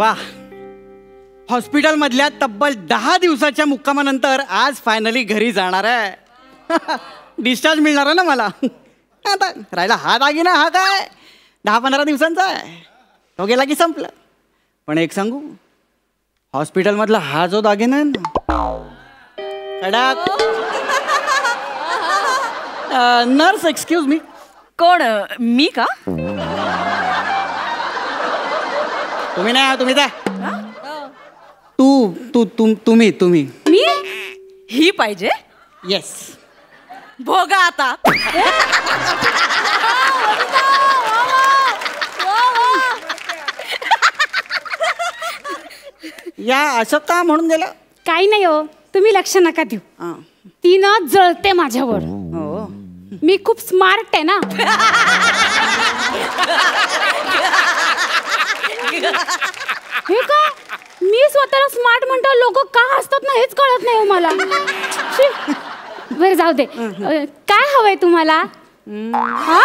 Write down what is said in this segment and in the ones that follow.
वा, हॉस्पिटल मधल्या तब्बल 10 दिवसाच्या मुक्कामानंतर आज फायनली घरी जाणार आहे. डिस्चार्ज मिळणार आहे ना मला. आता राहिला हा दागिना, हा काय 10-15 दिवसांचा आहे, तो गेला की संपलं. पण एक सांगू, हॉस्पिटल मधला हा जो दागिना आहे ना, कडक. Nurse, excuse me. कोण? मी का? तुम्ही नाही, तुम्ही काय? तुम्ही मी ही पाहिजे. येस. भोगा आता. या असं का म्हणून गेलं? काही नाही हो, तुम्ही लक्ष नका देऊ. ती ना जळते माझ्यावर. हो, मी खूप स्मार्ट आहे ना. हे का मी स्वतःला स्मार्ट म्हणतो, लोक का हसतात ना हेच कळत नाही हो मला. बरं जाऊ दे. काय हवंय तुम्हाला? हा,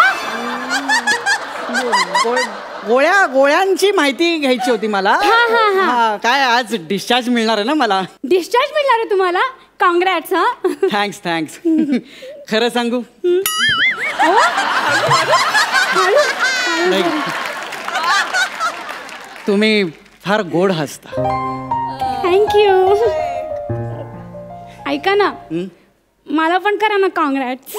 गोळ्यांची माहिती घ्यायची होती मला. हा. काय आज डिस्चार्ज मिळणार आहे ना मला? डिस्चार्ज मिळणार आहे तुम्हाला? कॉंग्रॅट्स. हा, थँक्स. खरं सांगू, तुम्ही फार गोड हसता. थँक्यू. ऐका ना, मला पण करा ना कॉंग्रॅट्स.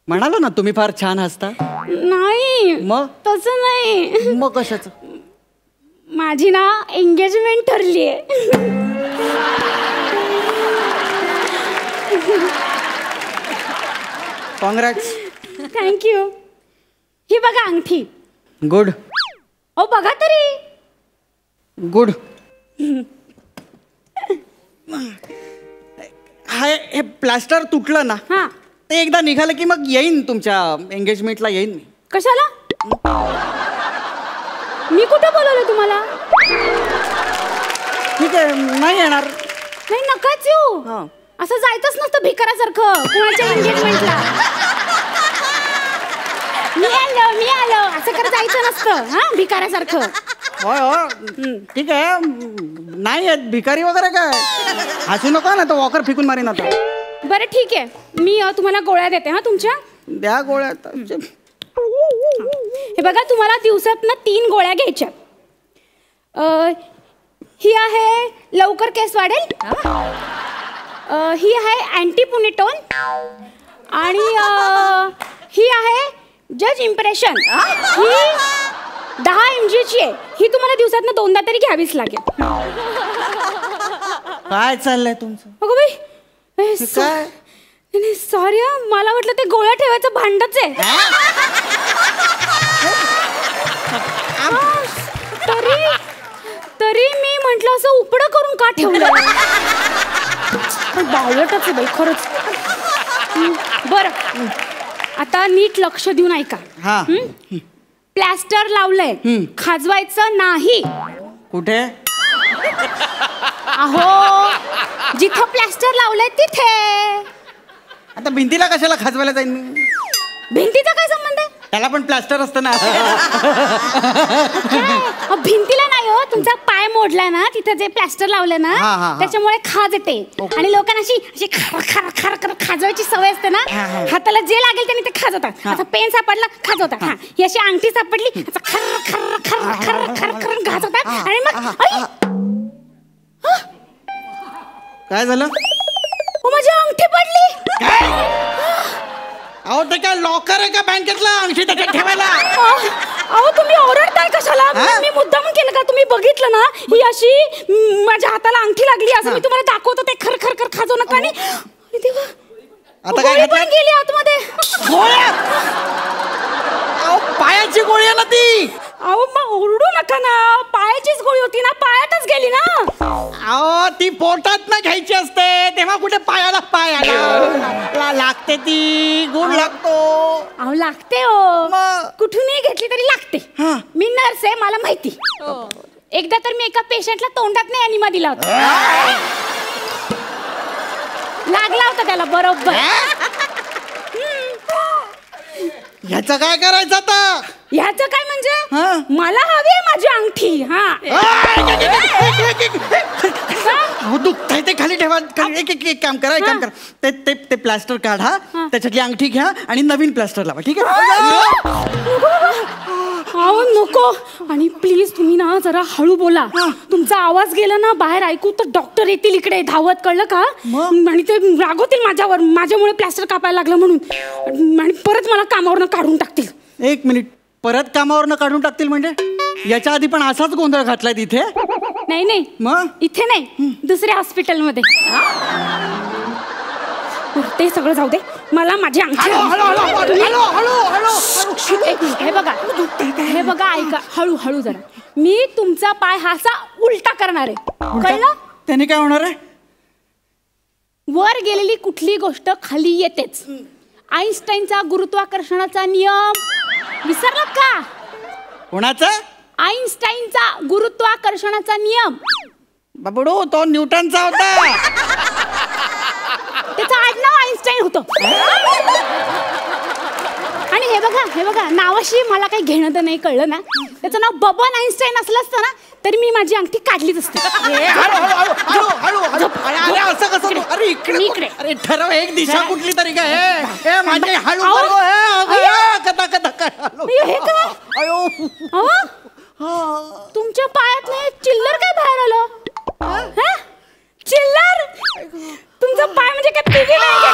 म्हणालो ना तुम्ही फार छान हसता. नाही मग तसं नाही. मग कशाचं? माझी ना एंगेजमेंट ठरली आहे. कॉंग्रॅट्स. थँक्यू. ही बघा अंगठी. गुड. ओ बघा तरी. गुड. हे प्लास्टर तुटलं ना, हा, ते एकदा निघालं की मग येईन तुमच्या एंगेजमेंटला येईन मी. कशाला? मी कुठं बोलवलं तुम्हाला? ठीक आहे, नाही येणार. नाही नकाच येऊ. हा. असं जायचंच नसतं भिकारासारखं कोणाच्या एंगेजमेंटला. मी आलो असं करत जायचं नसतं. हा, भिकारासारखं. हो, ठीक आहे. नाही येत भिकारी वगैरे काय. हसू नका ना, तो वॉकर फेकून मारीन आता. बरं ठीक आहे, मी तुम्हाला गोळ्या देते. हा, तुमच्या द्या गोळ्या. हे बघा, तुम्हाला दिवसातनं 3 गोळ्या घ्यायच्या. ही आहे लवकर केस वाढेल. ही आहे अँटीपुनिटोन. आणि ही आहे जज इम्प्रेशन. ही 10 mgची आहे. ही तुम्हाला दिवसातनं 2दा तरी घ्यावीच लागेल. काय चाललंय तुमचं? अगं बाई, काय? नाही सॉरी, मला वाटलं ते गोळ्या ठेवायचं भांडच आहे. तरी मी म्हंटल असं उपडं करून का ठेवलं. बावळटच आहे बाई खरंच. बरं, आता नीट लक्ष देऊन ऐका. हा. प्लॅस्टर लावलंय, खाजवायचं नाही. कुठे? अहो, जिथं प्लॅस्टर लावलंय तिथे. आता भिंतीला कशाला खाजवायला जाईन मी? भिंतीचा काय संबंध आहे? त्याला पण प्लास्टर असतं ना. भिंतीला नाही हो, तुमचा पाय मोडलाय ना, तिथं जे प्लॅस्टर लावलं ना, त्याच्यामुळे खाज येते. आणि लोकांना अशी खर खर खर खर खाजवायची सवय असते ना. हाताला जे लागेल त्याने ते खाजवतात. आता पेन सापडला खाजवतात. हा, ही अशी अंगठी सापडली खर खर खर खर खर खर घाजवतात. आणि मग काय झालं? माझी अंगठी पडली. अहो, ते काय लॉकर आहे का बँकेतला अंगठी त्याच्यात ठेवायला? अहो, तुम्ही ओरडताय कशाला? मी मुद्दाम केलं का? तुम्ही बघितलं ना, ही अशी माझ्या हाताला अंगठी लागली. असं मी तुम्हाला दाखवतो. ते खर खर खर खाजवू नका. आणि आता काय गेली आतमध्ये गोळ्या? पायाची गोळी आहे ना ती. अहो, मग ओरडू नका ना. पायाचीच गोळी होती ना, पायातच गेली ना. अहो, ती पोटात ना घ्यायची असते, तेव्हा कुठे पायाला लागते. ती गुण लागतो. अहो, लागते हो, कुठूनही घेतली तरी लागते. मी नर्स आहे, मला माहिती. एकदा तर मी एका पेशंटला तोंडात नाही एनिमा दिला होता. लागला होता त्याला बरोबर. ह्याचं काय करायचं आता? ह्याचं काय म्हणजे हा. मला हवी आहे माझी अंगठी. अहो, दुखतंय ते खाली ठेवा. एक काम करा, एक काम करा. ते प्लास्टर काढा, त्याच्यातली अंगठी घ्या आणि नवीन प्लास्टर लावा. ठीक आहे? अहो नको. आणि प्लीज तुम्ही ना जरा हळू बोला. तुमचा आवाज गेला ना बाहेर ऐकू तर डॉक्टर येतील इकडे धावत, कळलं का? आणि ते रागवतील माझ्यावर, माझ्यामुळे प्लास्टर कापायला लागलं म्हणून, आणि परत मला कामावरनं काढून टाकतील. एक मिनिट, परत कामावरनं काढून टाकतील म्हणजे? याच्या आधी पण असाच गोंधळ घातलाय तिथे? नाही नाही, मग इथे नाही, दुसऱ्या हॉस्पिटलमध्ये. ते सगळं जाऊ दे, मला माझी अंगठी. हे बघा, हे बघा, ऐका, हळू हळू जरा. मी तुमचा पाय हा असा उलटा करणार आहे, कळलं? त्याने काय होणार आहे? वर गेलेली कुठली गोष्ट खाली येतेच. आईन्स्टाईनचा गुरुत्वाकर्षणाचा नियम विसरलात का? कोणाचा? आईन्स्टाईनचा गुरुत्वाकर्षणाचा नियम. बाबडो, तो न्यूटनचा होता. त्याचं आडनाव आईन्स्टाईन होतं. आणि हे बघा, नावाशी मला काही घेणं तर नाही, कळलं ना? त्याचं नाव बबन आईन्स्टाईन असलं असतं ना तरी मी माझी अंगठी काढलीच असते. असं कसं? अरे इकडे. अरे ठरव एक दिशा कुठली तरी काय. माझे हळू तुमच्या पायात नाही चिल्लर काय बाहेर आलं? चिल्लर? तुमचा पाय म्हणजे काय पिगी नाही का?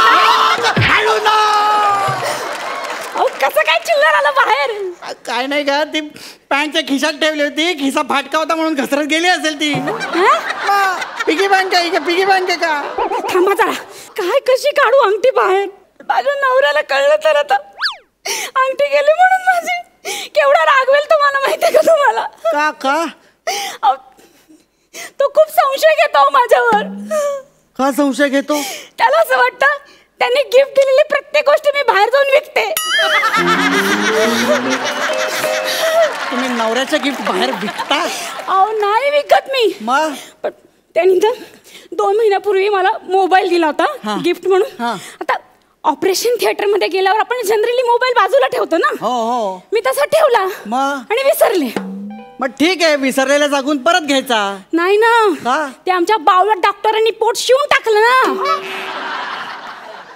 कसं काय चिल्लर आलं बाहेर? काय नाही का, ती पॅन्टच्या खिशात ठेवली होती, खिसा फाटका होता म्हणून घसरत गेली असेल ती. पिगी बँक आहे का? पिगी बँक आहे का? थांबा जरा, काय कशी काढू अंगठी बाहेर? माझ्या नवऱ्याला कळलं तर आता अंगठी गेली म्हणून माझी केवढा रागवेल तुम्हाला माहितीये का? तुम्हाला का तो खूप संशय घेतो माझ्यावर. का संशय घेतो? त्याला असं वाटतं त्यांनी गिफ्ट दिलेली प्रत्येक गोष्ट मी बाहेर जाऊन विकते. तुम्ही नवऱ्याचं गिफ्ट बाहेर विकता? अहो नाही विकत मी. मग पण त्यांनी तर 2 महिन्यापूर्वी मला मोबाईल दिला होता गिफ्ट म्हणून. आता ऑपरेशन थिएटर मध्ये गेल्यावर आपण जनरली मोबाईल बाजूला ठेवतो ना. हो. मी तसा ठेवला आणि विसरले. मग ठीक आहे, विसरलेल्या जागून परत घ्यायचा. नाही ना, ते आमच्या बावळट डॉक्टरांनी पोट शिवून टाकलं ना.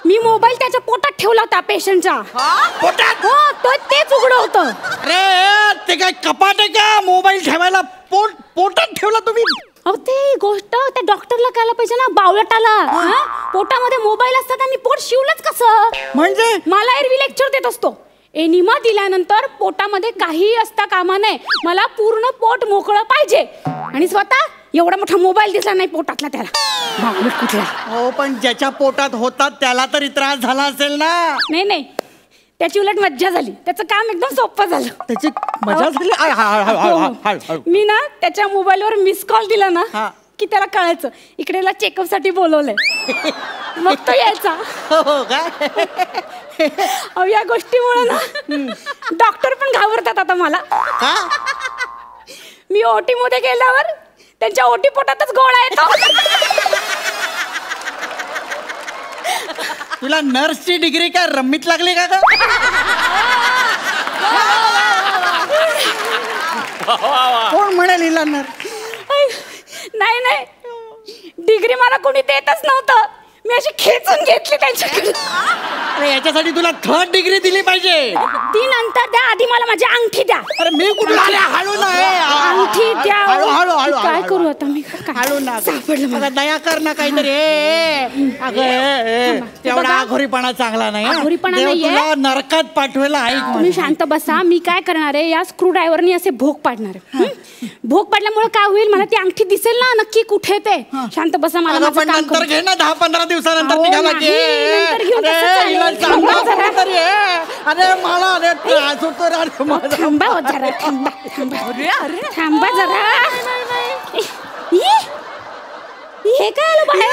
मी मोबाईल त्याच्या पोटात ठेवला होता पेशंटच्या पोटात. हो, तर तेच उघडं होतं. अरे ते काय कपाट आहे का मोबाईल ठेवायला? पोटात ठेवला तुम्ही? अहो ते गोष्ट त्या डॉक्टरला कळायला पाहिजे ना, बावळटाला. पोटामध्ये मोबाईल असतात आणि पोट शिवलंच कसं? म्हणजे मला एरवी लेक्चर देत असतो. एनिमा दिल्यानंतर पोटामध्ये काही असता कामा नये, मला पूर्ण पोट मोकळं पाहिजे. आणि स्वतः एवढा मोठा मोबाईल दिसला नाही पोटातला त्याला. कुठला? हो, पण ज्याच्या पोटात होतात त्याला तरी त्रास झाला असेल ना. नाही, त्याची उलट मज्जा झाली. त्याचं काम एकदम सोपं झालं. त्याची मजा झाली. मी ना त्याच्या मोबाईलवर मिस कॉल दिला ना की त्याला कळायचं इकडेला चेकअप साठी बोलवलंय. मग तो यायचा. अहो या गोष्टीमुळे ना डॉक्टर पण घाबरतात आता मला. मी ओटी मध्ये गेल्यावर त्यांच्या ओटी पोटातच गोळा येतो. तुला नर्सची डिग्री काय रम्मीत लागली का? कोण म्हणाल हिला नर्स? नाही, डिग्री मला कोणी देतच नव्हतं. मी अशी खेचून घेतली त्यांच्याकडे. अरे याच्यासाठी तुला 3rd डिग्री दिली पाहिजे. ती नंतर द्या, आधी मला माझी अंगठी द्या. अरे मी कुठला? हळू ना, अंगठी द्या. हळू काय करू आता मी? हळू ना, सापडलं मला. दया कर ना काहीतरी. तेवढा आघोरीपणा चांगला नाही. आघोरीपणा नाहीये. तुला नरकात पाठवायला. ऐक, तुम्ही शांत बसा. मी काय करणार आहे, या स्क्रू ड्रायव्हरनी असे भोग पाडणार आहे. भोग पाडल्यामुळे काय होईल, मला ती अंगठी दिसेल ना नक्की कुठे ते. शांत बसा, मला माझं काम नंतर घे ना. 10-15 दिवसानंतर निघाला की. अरे मला त्रास होतो. थांबा जरा, थांबा जरा. हे काय आलं बाहेर?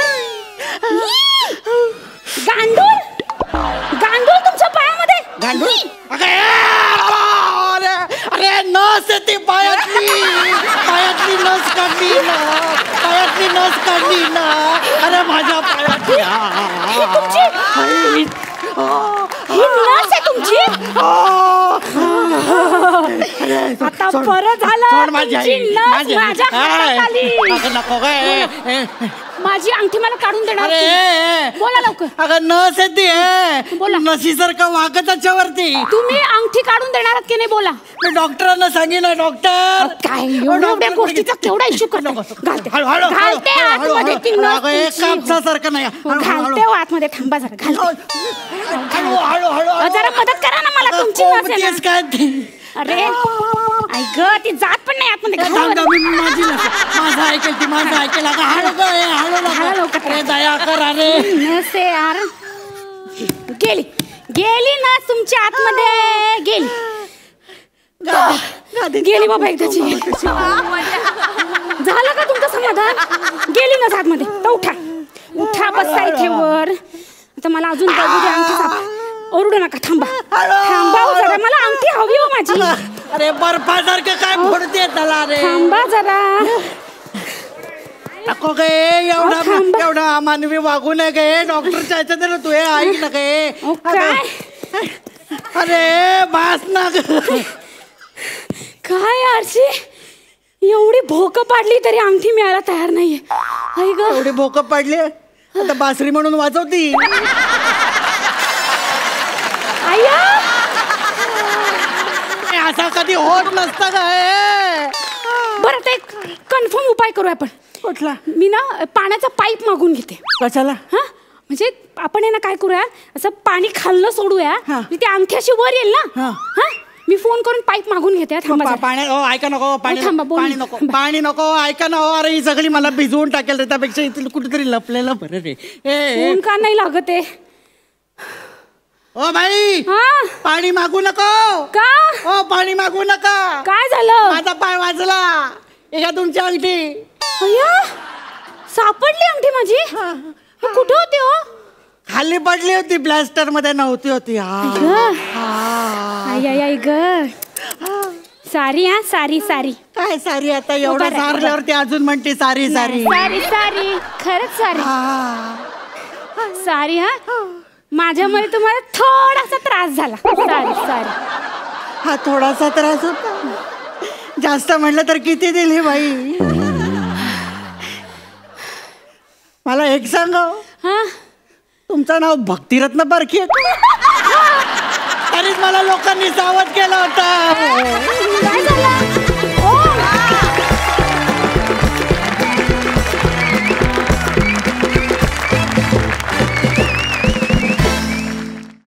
गांडूळ तुमच्या पायामध्ये. गांडूळ? अरे नस येते पायातली नस काढली ना. अरे माझ्या पायातली ही नस आहे तुमची. तुझी आता बरं झालं तुमची नस माझ्या हातात आली. नको काय माझी अंगठी मला काढून देणार अरे बोला लवकर. अगं नस येते बोला. नशीसारखं वागत त्याच्यावरती तुम्ही अंगठी काढून देणार आहात की नाही बोला. मी डॉक्टरांना सांगितलं डॉक्टर काय एवढ्या गोष्टीचा केवढा इश्यू करतो. घालते घालते आतमध्ये ती नस तुमची. कापसासारखं नाही घालते हो आतमध्ये. थांबा जरा घालते. जरा मदत करा ना मला तुमची नस आहे ना. काय अरे आई ग ती जात पण नाही आतमध्ये. माझं ऐकेल ती माझं ऐकेल हळू लवकर दया कर अरे नस आहे यार. गेली गेली ना तुमच्या आतमध्ये गेली. गेली बाबा एकदाची. झालं का तुमचं समाधान. गेली ना आतमध्ये. तर उठा उठा बसा इथे वर. आता मला अजून बघू द्या अंगठी. ओरडू नका. थांबा थांबा जरा मला अंगठी हवी हो माझी. अरे बर्फासारखं काय फोडते त्याला रे. थांबा जरा. नको गे एवढा मानवी वागू नये गे. डॉक्टरच्या ह्याच्यात ना तू हे ऐक ना गे. काय अरे बास ना काय आरशी एवढी भोक पाडली तरी अंगठी मिळायला तयार नाहीये. आई ग एवढी भोक पाडली आता बासरी म्हणून वाजवती. आया असा कधी होत नसतं काय. बरं ते कन्फर्म उपाय करू आपण. कुठला. मी ना पाण्याचा पाईप मागून घेते. कशाला. हा म्हणजे आपण आहे ना काय करूया असं पाणी खाल्लं सोडूया. म्हणजे ती अंगठी अशी वर येईल ना. हा मी फोन करून पाईप मागून घेते. थांबा पाणी ऐका नको पाणी थांबा, बोल. पाणी नको पाणी नको ऐका ना. अरे ही सगळी मला भिजवून टाकेल रे. त्यापेक्षा इथे कुठेतरी लपलेलं बरं रे. फोन का नाही लागत आहे. ओ बाई हा पाणी मागू नको. का ओ पाणी मागू नका. काय झालं. माझा पाय वाजला. एका तुमची अंगठी. अय्या सापडली अंगठी माझी. कुठे होती हो. खाली पडली होती. प्लॅस्टर मध्ये नव्हती होती. आई ग सारी. हा सारी सारी काय सारी आता एवढं सारल्यावरती अजून म्हणते सारी सारी सारी सारी खरंच सारी सारी. हा माझ्यामुळे तुम्हाला थोडासा त्रास झाला. सारी सारी. हा थोडासा त्रास होता. जास्त म्हटलं तर किती दिली बाई. मला एक सांग. हा तुमचं नाव भक्तिरत्न बारकी आहे. तरीच मला लोकांनी सावध केलं होतं. काय झालं.